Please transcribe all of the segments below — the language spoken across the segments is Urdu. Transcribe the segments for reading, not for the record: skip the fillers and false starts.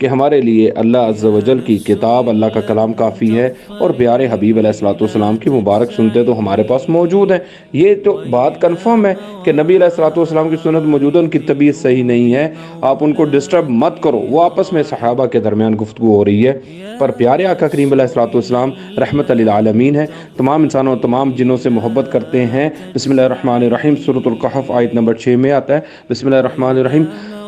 کہ ہمارے لیے اللہ عز و جل کی کتاب، اللہ کا کلام کافی ہے، اور پیارے حبیب علیہ الصلوۃ والسلام کی مبارک سنتے تو ہمارے پاس موجود ہیں۔ یہ تو بات کنفرم ہے کہ نبی علیہ الصلوۃ والسلام کی سنت موجود ہے، ان کی طبیعت صحیح نہیں ہے، آپ ان کو ڈسٹرب مت کرو۔ وہ آپس میں صحابہ کے درمیان گفتگو ہو رہی ہے، پر پیارے آقا کریم علیہ الصلوۃ والسلام رحمت للعالمین ہے، تمام انسانوں اور تمام جنوں سے محبت کرتے ہیں۔ بسم اللہ الرحمن الرحیم، سورۃ الکہف آیت نمبر 6 میں آتا ہے، بسم اللہ الرحمن الرحیم،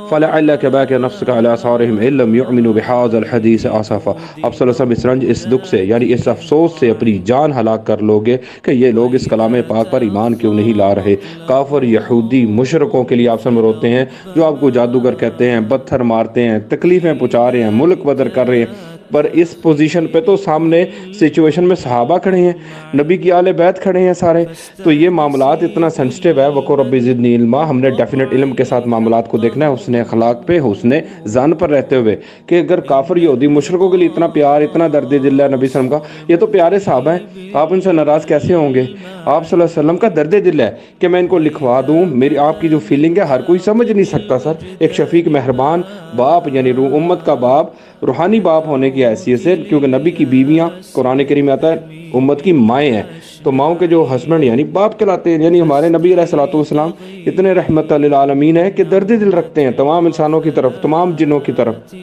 فَلَعَلَّكَ بَاخِعٌ نَفْسَكَ عَلَىٰ آثَارِهِمْ إِن لَّمْ يُؤْمِنُوا بِهَٰذَا الْحَدِيثِ آسَفًا۔ آپ صلی اللہ علیہ وسلم اس رنج، اس دکھ سے، یعنی اس افسوس سے اپنی جان ہلاک کر لو گے کہ یہ لوگ اس کلام پاک پر ایمان کیوں نہیں لا رہے۔ کافر، یہودی، مشرکوں کے لیے آپ سب روتے ہیں، جو آپ کو جادوگر کہتے ہیں، پتھر مارتے ہیں، تکلیفیں پہنچا رہے ہیں، ملک بدر کر رہے ہیں، پر اس پوزیشن پہ تو سامنے سچویشن میں صحابہ کھڑے ہیں، نبی کی آل بیت کھڑے ہیں سارے، تو یہ معاملات اتنا سینسٹیو ہے۔ وَقُل رَبِّ زِدْنِی علما، ہم نے ڈیفینیٹ علم کے ساتھ معاملات کو دیکھنا ہے، حسن اخلاق پہ، حسن ظن پر رہتے ہوئے، کہ اگر کافر، یہودی، مشرکوں کے لیے اتنا پیار، اتنا درد دل ہے نبی صلی اللہ علیہ وسلم کا، یہ تو پیارے صحابہ ہیں، آپ ان سے ناراض کیسے ہوں گے؟ آپ صلی اللہ علیہ وسلم کا درد دل ہے کہ میں ان کو لکھوا دوں، میری آپ کی جو فیلنگ ہے ہر کوئی سمجھ نہیں سکتا سر۔ ایک شفیق مہربان باپ، یعنی امت کا باپ، روحانی باپ ہونے کی حیثیت سے، کیونکہ نبی کی بیویاں قرآن کریم میں آتا ہے امت کی مائیں ہیں، تو ماؤں کے جو ہسبینڈ یعنی باپ کہلاتے ہیں، یعنی ہمارے نبی علیہ الصلوۃ والسلام اتنے رحمت للعالمین ہیں کہ درد دل رکھتے ہیں تمام انسانوں کی طرف، تمام جنوں کی طرف۔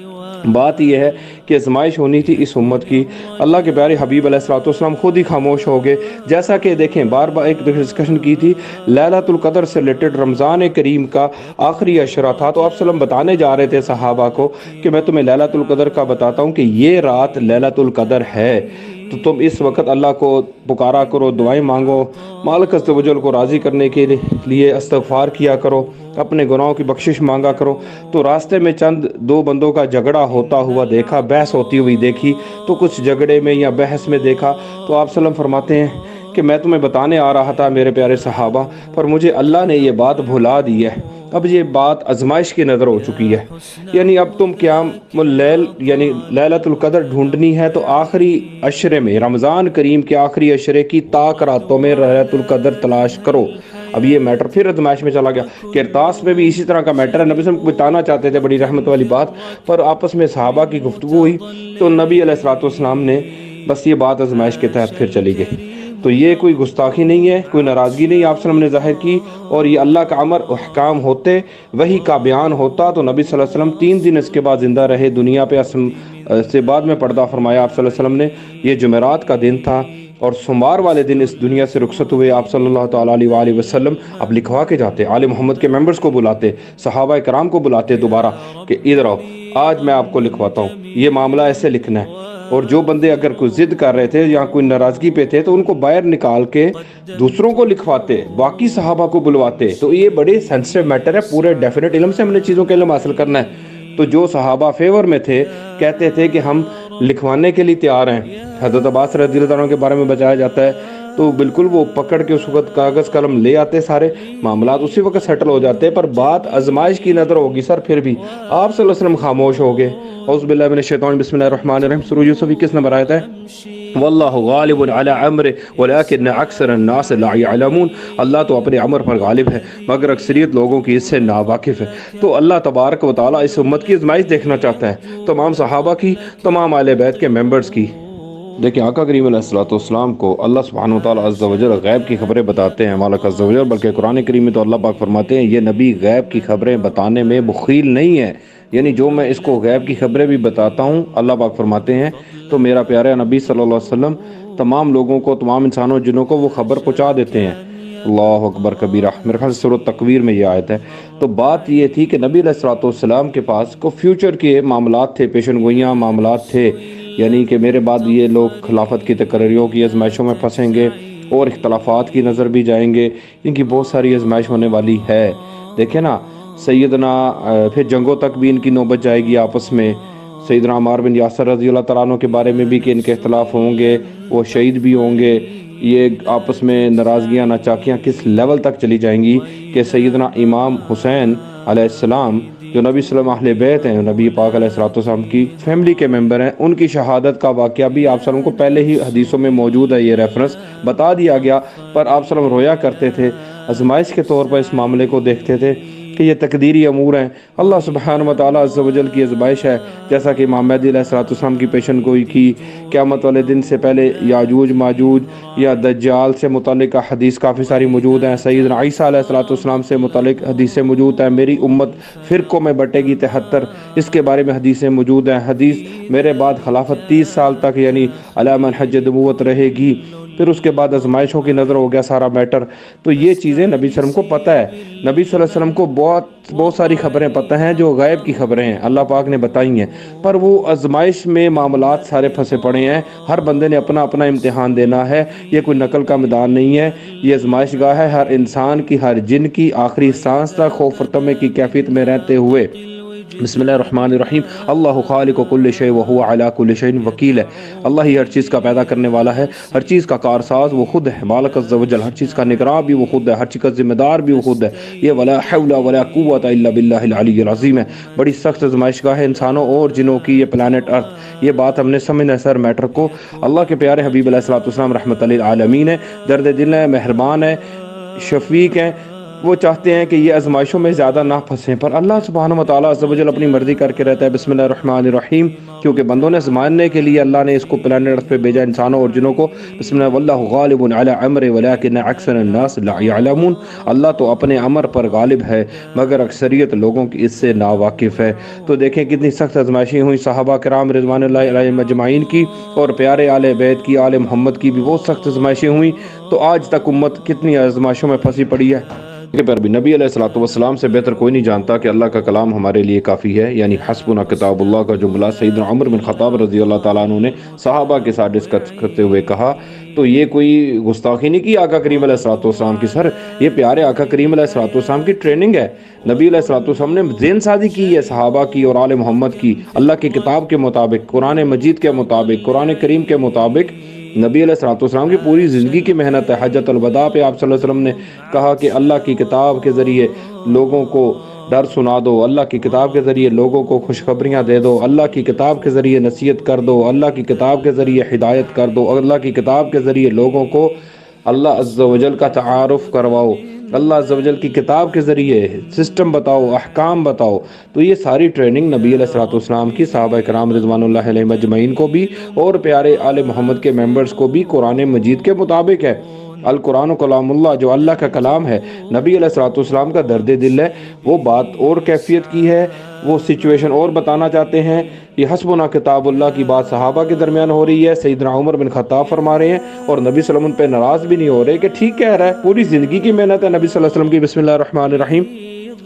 بات یہ ہے کہ آزمائش ہونی تھی اس امت کی، اللہ کے پیارے حبیب علیہ الصلوۃ والسلام خود ہی خاموش ہو گئے، جیسا کہ دیکھیں بار بار ایک ڈسکشن کی تھی لیلۃ القدر سے ریلیٹڈ، رمضان کریم کا آخری عشرہ تھا، تو آپ صلی اللہ علیہ وسلم بتانے جا رہے تھے صحابہ کو کہ میں تمہیں لیلۃ القدر کا بتاتا ہوں کہ یہ رات لیلۃ القدر ہے، تو تم اس وقت اللہ کو پکارا کرو، دعائیں مانگو، مالک عز و جل کو راضی کرنے کے لیے استغفار کیا کرو، اپنے گناہوں کی بخشش مانگا کرو۔ تو راستے میں چند دو بندوں کا جھگڑا ہوتا ہوا دیکھا، بحث ہوتی ہوئی دیکھی، تو کچھ جھگڑے میں یا بحث میں دیکھا، تو آپ صلی اللہ علیہ وسلم فرماتے ہیں کہ میں تمہیں بتانے آ رہا تھا میرے پیارے صحابہ، پر مجھے اللہ نے یہ بات بھلا دی ہے، اب یہ بات آزمائش کی نظر ہو چکی ہے، یعنی اب تم قیام اللیل یعنی لیلۃ القدر ڈھونڈنی ہے تو آخری عشرے میں، رمضان کریم کے آخری عشرے کی طاق راتوں میں لیلۃ القدر تلاش کرو۔ اب یہ میٹر پھر آزمائش میں چلا گیا، کرتاس میں بھی اسی طرح کا میٹر ہے، نبی صلی اللہ علیہ وسلم بتانا چاہتے تھے، بڑی رحمت والی بات، پر آپس میں صحابہ کی گفتگو ہوئی تو نبی علیہ الصلوۃ والسلام نے بس یہ بات آزمائش کے تحت پھر چلی گئی۔ تو یہ کوئی گستاخی نہیں ہے، کوئی ناراضگی نہیں آپ صلی اللہ علیہ وسلم نے ظاہر کی، اور یہ اللہ کا امر احکام ہوتے، وہی کا بیان ہوتا تو نبی صلی اللہ علیہ وسلم 3 دن اس کے بعد زندہ رہے دنیا پہ، سے بعد میں پردہ فرمایا آپ صلی اللہ علیہ وسلم نے۔ یہ جمعرات کا دن تھا اور سوموار والے دن اس دنیا سے رخصت ہوئے آپ صلی اللہ تعالیٰ علیہ وآلہ وسلم۔ اب لکھوا کے جاتے، آل محمد کے ممبرز کو بلاتے، صحابہ کرام کو بلاتے دوبارہ کہ ادھر آؤ، آج میں آپ کو لکھواتا ہوں، یہ معاملہ ایسے لکھنا ہے، اور جو بندے اگر کوئی ضد کر رہے تھے یا کوئی ناراضگی پہ تھے تو ان کو باہر نکال کے دوسروں کو لکھواتے، باقی صحابہ کو بلواتے۔ تو یہ بڑے سینسٹیو میٹر ہے، پورے ڈیفینیٹ علم سے ہم نے چیزوں کے علم حاصل کرنا ہے۔ تو جو صحابہ فیور میں تھے، کہتے تھے کہ ہم لکھوانے کے لیے تیار ہیں، حضرت عباس رضی اللہ عنہ کے بارے میں بتایا جاتا ہے، تو بالکل وہ پکڑ کے اس وقت کاغذ قلم لے آتے، سارے معاملات اسی وقت سیٹل ہو جاتے، پر بات آزمائش کی نظر ہوگی سر، پھر بھی آپ صلی اللہ علیہ وسلم خاموش ہو گئے۔ اعوذ باللہ من الشیطان، بسم اللہ الرحمن الرحیم، سورہ یوسف کس نمبر آیت ہے؟ واللہ غالب علی امرہ ولکن اکثر الناس لا یعلمون، اللہ تو اپنے امر پر غالب ہے مگر اکثریت لوگوں کی اس سے ناواقف ہے۔ تو اللہ تبارک و تعالیٰ اس امت کی آزمائش دیکھنا چاہتا ہے، تمام صحابہ کی، تمام اہل بیت کے ممبرز کی۔ دیکھیں آقا کریم علیہ الصلوۃ والسلام کو اللہ سبحانہ وتعالیٰ عز و جل غیب کی خبریں بتاتے ہیں مالک عز و جل، بلکہ قرآن کریم میں تو اللہ پاک فرماتے ہیں یہ نبی غیب کی خبریں بتانے میں بخیل نہیں ہے، یعنی جو میں اس کو غیب کی خبریں بھی بتاتا ہوں، اللہ پاک فرماتے ہیں تو میرا پیارا نبی صلی اللہ علیہ وسلم تمام لوگوں کو، تمام انسانوں جنوں کو وہ خبر پہنچا دیتے ہیں۔ اللہ اکبر کبیرہ، میرے خیال سے سورۃ تکویر میں یہ آیت ہے۔ تو بات یہ تھی کہ نبی علیہ الصلوۃ والسلام کے پاس کو فیوچر کے معاملات تھے، پیشن گوئیاں معاملات تھے، یعنی کہ میرے بعد یہ لوگ خلافت کی تقرریوں کی آزمائشوں میں پھنسیں گے اور اختلافات کی نظر بھی جائیں گے، ان کی بہت ساری آزمائش ہونے والی ہے۔ دیکھیں نا سیدنا پھر جنگوں تک بھی ان کی نوبت جائے گی آپس میں، سیدنا عمار بن یاسر رضی اللہ تعالیٰ عنہ کے بارے میں بھی کہ ان کے اختلاف ہوں گے، وہ شہید بھی ہوں گے، یہ آپس میں ناراضگیاں ناچاکیاں کس لیول تک چلی جائیں گی کہ سیدنا امام حسین علیہ السلام جو نبی صلی اللہ علیہ بیت ہیں، نبی پاک علیہ السلام کی فیملی کے ممبر ہیں، ان کی شہادت کا واقعہ بھی آپ صلی اللہ علیہ وسلم کو پہلے ہی حدیثوں میں موجود ہے، یہ ریفرنس بتا دیا گیا، پر آپ صلی اللہ علیہ وسلم رویا کرتے تھے، آزمائش کے طور پر اس معاملے کو دیکھتے تھے کہ یہ تقدیری امور ہیں، اللہ سبحانہ و تعالیٰ عز و جل کی آزمائش ہے، جیسا کہ امام مہدی علیہ السلام کی پیشن گوئی کی، قیامت والے دن سے پہلے یاجوج ماجوج یا دجال سے متعلق حدیث کافی ساری موجود ہیں، سیدنا عیسیٰ علیہ السلام سے متعلق حدیثیں موجود ہیں، میری امت فرقوں میں بٹے گی 73، اس کے بارے میں حدیثیں موجود ہیں، حدیث میرے بعد خلافت 30 سال تک یعنی علی منہج نبوت رہے گی، پھر اس کے بعد آزمائشوں کی نظر ہو گیا سارا میٹر۔ تو یہ چیزیں نبی صلی اللہ علیہ وسلم کو پتہ ہے، نبی صلی اللہ علیہ وسلم کو بہت ساری خبریں پتہ ہیں جو غیب کی خبریں ہیں، اللہ پاک نے بتائی ہیں، پر وہ آزمائش میں معاملات سارے پھنسے پڑے ہیں، ہر بندے نے اپنا اپنا امتحان دینا ہے، یہ کوئی نقل کا میدان نہیں ہے، یہ آزمائش گاہ ہے ہر انسان کی، ہر جن کی، آخری سانس تک خوف و طمع کی کیفیت میں رہتے ہوئے۔ بسم اللہ الرحمن الرحیم، اللہ خالق کل شیء وہو علی کل شیء وکیل ہے، اللہ ہی ہر چیز کا پیدا کرنے والا ہے، ہر چیز کا کارساز وہ خود ہے، مالک عز و جل، ہر چیز کا نگراں بھی وہ خود ہے، ہر چیز کا ذمہ دار بھی وہ خود ہے، یہ ولا حول ولا قوت الا باللہ العلی العظیم ہے۔ بڑی سخت آزمائش گاہ ہے انسانوں اور جنوں کی یہ پلانٹ ارتھ، یہ بات ہم نے سمجھنا ہے سر میٹر کو۔ اللہ کے پیارے حبیب علیہ السلام رحمت للعالمین ہے، درد دل ہے، مہربان ہے، شفیق ہیں، وہ چاہتے ہیں کہ یہ آزمائشوں میں زیادہ نہ پھنسیں، پر اللہ سبحانہ و تعالیٰ عز و جل اپنی مرضی کر کے رہتا ہے۔ بسم اللہ الرحمن الرحیم، کیونکہ بندوں نے آزمانے کے لیے اللہ نے اس کو پلانٹ ارتھ پہ بھیجا، انسانوں اور جنوں کو۔ بسم اللہ، واللہ غالب علی امرہ ولکن اکثر الناس لا یعلمون، اللہ تو اپنے امر پر غالب ہے مگر اکثریت لوگوں کی اس سے ناواقف ہے۔ تو دیکھیں کتنی سخت آزمائشیں ہوئیں صحابہ کرام رضوان اللہ علیہم اجمعین کی، اور پیارے آل بیت کی، آل محمد کی بھی بہت سخت آزمائشیں ہوئیں، تو آج تک امت کتنی آزمائشوں میں پھنسی پڑی ہے۔ پر بھی نبی علیہ السلام سے بہتر کوئی نہیں جانتا کہ اللہ کا کلام ہمارے لیے کافی ہے، یعنی حسبنا کتاب اللہ کا جملہ سیدنا عمر بن خطاب رضی اللہ تعالیٰ عنہ نے صحابہ کے ساتھ ڈسکس کرتے ہوئے کہا، تو یہ کوئی گستاخی نہیں کی آقا کریم علیہ السلام کی، سر یہ پیارے آقا کریم علیہ السلام کی ٹریننگ ہے۔ نبی علیہ السلام نے ذہن سازی کی ہے صحابہ کی اور آل محمد کی، اللہ کی کتاب کے مطابق، قرآن مجید کے مطابق، قرآن کریم کے مطابق۔ نبی علیہ السلام کی پوری زندگی کی محنت ہے۔ حجۃ الوداع پہ آپ صلی اللہ علیہ وسلم نے کہا کہ اللہ کی کتاب کے ذریعے لوگوں کو ڈر سنا دو، اللہ کی کتاب کے ذریعے لوگوں کو خوشخبریاں دے دو، اللہ کی کتاب کے ذریعے نصیحت کر دو، اللہ کی کتاب کے ذریعے ہدایت کر دو، اللہ کی کتاب کے ذریعے لوگوں کو اللہ عز و جل کا تعارف کرواؤ، اللہ عز و جل کی کتاب کے ذریعے سسٹم بتاؤ، احکام بتاؤ۔ تو یہ ساری ٹریننگ نبی علیہ السلام کی صحابہ کرام رضوان اللہ علیہم اجمعین کو بھی اور پیارے آل محمد کے ممبرز کو بھی قرآن مجید کے مطابق ہے۔ القرآن کلام اللہ، جو اللہ کا کلام ہے، نبی علیہ السلام کا درد دل ہے، وہ بات اور کیفیت کی ہے، وہ سچویشن اور بتانا چاہتے ہیں۔ یہ حسبنا کتاب اللہ کی بات صحابہ کے درمیان ہو رہی ہے، سیدنا عمر بن خطاب فرما رہے ہیں، اور نبی صلی اللہ علیہ وسلم پہ ناراض بھی نہیں ہو رہے کہ ٹھیک کہہ رہا ہے، پوری زندگی کی محنت ہے نبی صلی اللہ علیہ وسلم کی۔ بسم اللہ الرحمن الرحیم،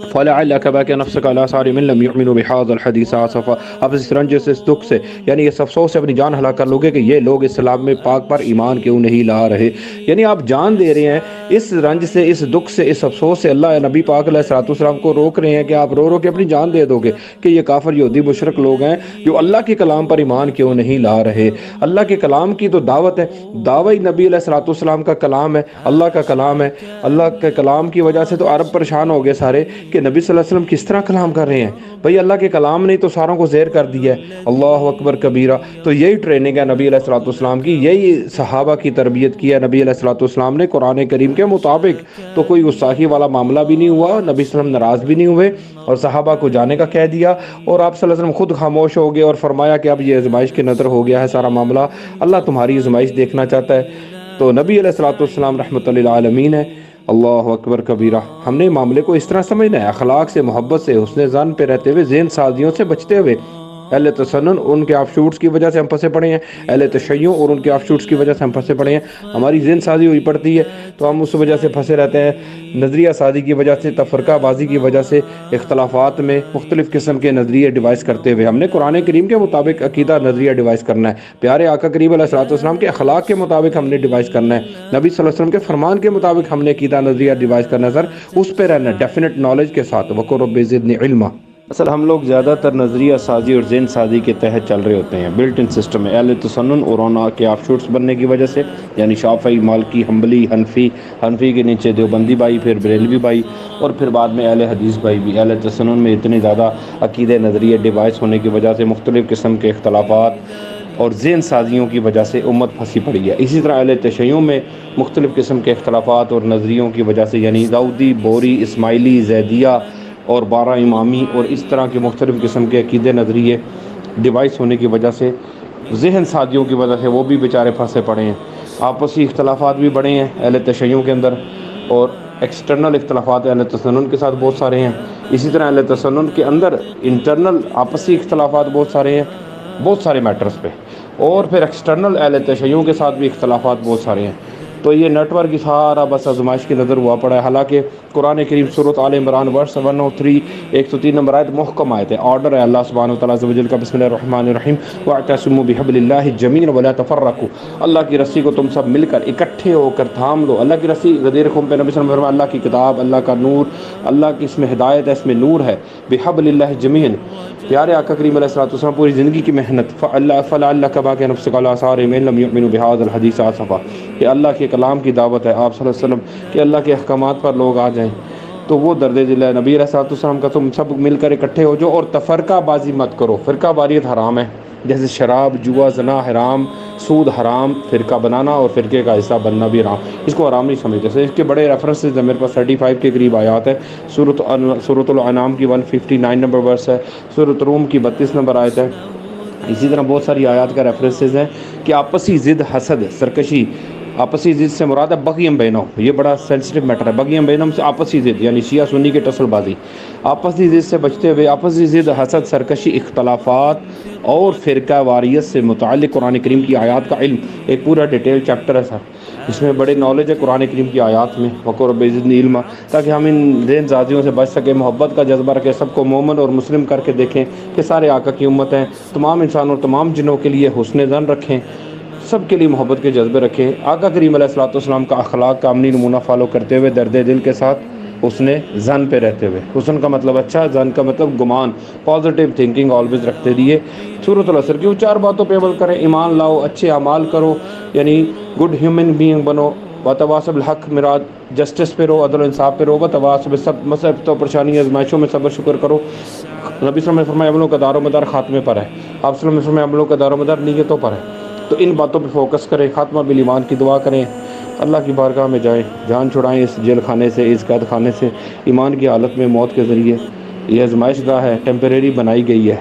فَلَعَلَّكَ بَاقِعٌ نَفْسَكَ عَلَىٰ آثَارِهِمْ إِن لَّمْ يُؤْمِنُوا بِهَٰذَا الْحَدِيثِ آسَفًا، اب اس رنج سے، اس دکھ سے، یعنی اس افسوس سے اپنی جان ہلاک کر لوگے کہ یہ لوگ اسلام میں پاک پر ایمان کیوں نہیں لا رہے، یعنی آپ جان دے رہے ہیں اس رنج سے، اس دکھ سے، اس افسوس سے، اللہ نبی پاک علیہ السلام کو روک رہے ہیں کہ آپ رو رو کے اپنی جان دے دو گے کہ یہ کافر یہودی مشرک لوگ ہیں جو اللہ کے کلام پر ایمان کیوں نہیں لا رہے۔ اللہ کے کلام کی تو دعوت ہے، دعوی نبی علیہ السلام کا کلام ہے، اللہ کا کلام ہے، اللہ کے کلام کی وجہ سے تو عرب پریشان ہو گئے سارے کہ نبی صلی اللہ علیہ وسلم کس طرح کلام کر رہے ہیں، بھئی اللہ کے کلام نے تو ساروں کو زیر کر دیا ہے، اللہ اکبر کبیرہ۔ تو یہی ٹریننگ ہے نبی علیہ السلام کی، یہی صحابہ کی تربیت کی ہے نبی علیہ السلام نے قرآن کریم کے مطابق، تو کوئی گستاخی والا معاملہ بھی نہیں ہوا، نبی صلی اللہ علیہ وسلم ناراض بھی نہیں ہوئے اور صحابہ کو جانے کا کہہ دیا، اور آپ صلی اللہ علیہ وسلم خود خاموش ہو گئے اور فرمایا کہ اب یہ آزمائش کی نظر ہو گیا ہے سارا معاملہ، اللہ تمہاری آزمائش دیکھنا چاہتا ہے۔ تو نبی علیہ السلام رحمۃ للعالمین ہے، اللہ اکبر کبیرہ۔ ہم نے معاملے کو اس طرح سمجھنا ہے، اخلاق سے، محبت سے، حسن ظن پہ رہتے ہوئے، ذہن سازیوں سے بچتے ہوئے۔ اہل تسنن اور ان کے آف شوٹس کی وجہ سے ہم پھنسے پڑے ہیں، اہل تشیع اور ان کے آف شوٹس کی وجہ سے ہم پھنسے پڑے ہیں، ہماری ذہن سازی ہوئی پڑتی ہے تو ہم اس وجہ سے پھنسے رہتے ہیں، نظریہ سازی کی وجہ سے، تفرقہ بازی کی وجہ سے، اختلافات میں مختلف قسم کے نظریے ڈیوائز کرتے ہوئے۔ ہم نے قرآن کریم کے مطابق عقیدہ نظریہ ڈیوائز کرنا ہے، پیارے آقا کریم علیہ السلام کے اخلاق کے مطابق ہم نے ڈیوائز کرنا ہے، نبی صلی اللہ علیہ وسلم کے فرمان کے مطابق ہم نے عقیدہ نظریہ ڈیوائز کرنا ہے، سر اس پہ رہنا ہے ڈیفینٹ نالج کے ساتھ۔ وَقُل رَبِّ زِدْنِی عِلْمًا۔ اصل ہم لوگ زیادہ تر نظریہ سازی اور ذہن سازی کے تحت چل رہے ہوتے ہیں، بلٹ ان سسٹم میں، اہل تسنن اور اونا کے آف شوٹس بننے کی وجہ سے، یعنی شافعی، مالکی، حنبلی، حنفی کے نیچے دیوبندی بھائی، پھر بریلوی بھائی، اور پھر بعد میں اہل حدیث بھائی بھی۔ اہل تسنن میں اتنے زیادہ عقیدے نظریے ڈیوائس ہونے کی وجہ سے، مختلف قسم کے اختلافات اور ذہن سازیوں کی وجہ سے امت پھنسی پڑی ہے۔ اسی طرح اہل تشیع میں مختلف قسم کے اختلافات اور نظریوں کی وجہ سے، یعنی داؤدی، بوری، اسماعیلی، زیدیہ، اور 12 امامی اور اس طرح کے مختلف قسم کے عقیدے نظریے ڈیوائس ہونے کی وجہ سے، ذہن سازیوں کی وجہ سے وہ بھی بیچارے پھنسے پڑے ہیں۔ آپسی اختلافات بھی بڑے ہیں اہل تشیع کے اندر، اور ایکسٹرنل اختلافات اہل تسنن کے ساتھ بہت سارے ہیں۔ اسی طرح اہل تسنن کے اندر انٹرنل آپسی اختلافات بہت سارے ہیں بہت سارے میٹرز پہ، اور پھر ایکسٹرنل اہل تشیع کے ساتھ بھی اختلافات بہت سارے ہیں۔ تو یہ نیٹ ورک کی سارا بس آزمائش کی نظر ہوا پڑا ہے۔ حالانکہ قرآن کریم سورۃ آل عمران ورس 103 103 نمبر آیت محکم آیت ہے، آرڈر ہے اللہ سبحانہ وتعالیٰ عز و جل کا، بسم اللہ الرحمن الرحیم، واعتصموا بحبل اللہ جميعا ولا تفرقوا، اللہ کی رسی کو تم سب مل کر اکٹھے ہو کر تھام لو۔ اللہ کی رسی غدیر خم پہ نبی صلی اللہ علیہ وسلم فرمایا، اللہ کی کتاب، اللہ کا نور، اللہ کی اس میں ہدایت ہے، اس میں نور ہے، بحبل اللہ جميعا۔ پیارے آقا کریم علیہ الصلوۃ والسلام پوری زندگی کی محنت، فلعلک باقٍ نفسک علی آثارہم ان لم یؤمنوا بہذا الحدیث آسفا، کہ اللہ کے کلام کی دعوت ہے آپ صلی اللہ علیہ وسلم کہ اللہ کے احکامات پر لوگ آ جائیں، تو وہ درد دل ہے نبی علیہ الصلوۃ والسلام کا، تم سب مل کر اکٹھے ہو جاؤ اور تفرقہ بازی مت کرو۔ فرقہ واریت حرام ہے، جیسے شراب، جوا، زنا حرام، سود حرام، فرقہ بنانا اور فرقے کا حصہ بننا بھی حرام، اس کو حرام نہیں سمجھتے۔ اس کے بڑے ریفرنسز ہیں میرے پاس، 35 کے قریب آیات ہے۔ سورۃ الانعام کی 159 نمبر ورس ہے، سورۃ روم کی 32 نمبر آیت ہے۔ اسی طرح بہت ساری آیات کا ریفرنسز ہیں کہ آپسی ضد، حسد، سرکشی، آپسی ضد سے مراد ہے بغیم بینہم، یہ بڑا سینسٹیو میٹر ہے۔ بغیم بینہم سے آپسی ضد، یعنی شیعہ سنی کے ٹسل بازی، آپسی ضد سے بچتے ہوئے آپسی ضد، حسد، سرکشی، اختلافات اور فرقہ واریت سے متعلق قرآن کریم کی آیات کا علم، ایک پورا ڈیٹیل چیپٹر ہے سر، اس میں بڑے نالج ہے قرآن کریم کی آیات میں، وقر رب زدنی علما، تاکہ ہم ان ذہن زادیوں سے بچ سکیں، محبت کا جذبہ رکھیں، سب کو مومن اور مسلم کر کے دیکھیں کہ سارے آقا کی امت ہیں، تمام انسانوں اور تمام جنوں کے لیے حسن ظن رکھیں، سب کے لیے محبت کے جذبے رکھیں، آقا کریم علیہ الصلوۃ والسلام کا اخلاق کا عملی نمونہ فالو کرتے ہوئے درد دل کے ساتھ حسن ظن پہ رہتے ہوئے، حسن کا مطلب اچھا، ظن کا مطلب گمان، پازیٹیو تھنکنگ آلویز رکھتے رہیے۔ سورۃ العصر کی وہ 4 باتوں پہ عمل کریں، ایمان لاؤ، اچھے اعمال کرو، یعنی گڈ ہیومن بینگ بنو، وتواصوا بالحق، مراد جسٹس پہ رہو، عدل و انصاف پہ رہو، وتواصوا بالصبر، مصیبتوں پریشانی آزمائشوں میں صبر شکر کرو۔ نبی صلی اللہ علیہ وسلم نے فرمایا عملوں کا دار و مدار خاتمے پر ہے، آپ صلی اللہ علیہ وسلم نے فرمایا عملوں کا دار و مدار نیتوں پر ہے، تو ان باتوں پہ فوکس کریں، خاتمہ بالایمان کی دعا کریں، اللہ کی بارگاہ میں جائیں، جان چھڑائیں اس جیل خانے سے، اس قید خانے سے، ایمان کی حالت میں موت کے ذریعے۔ یہ آزمائش گاہ ہے، ٹیمپریری بنائی گئی ہے۔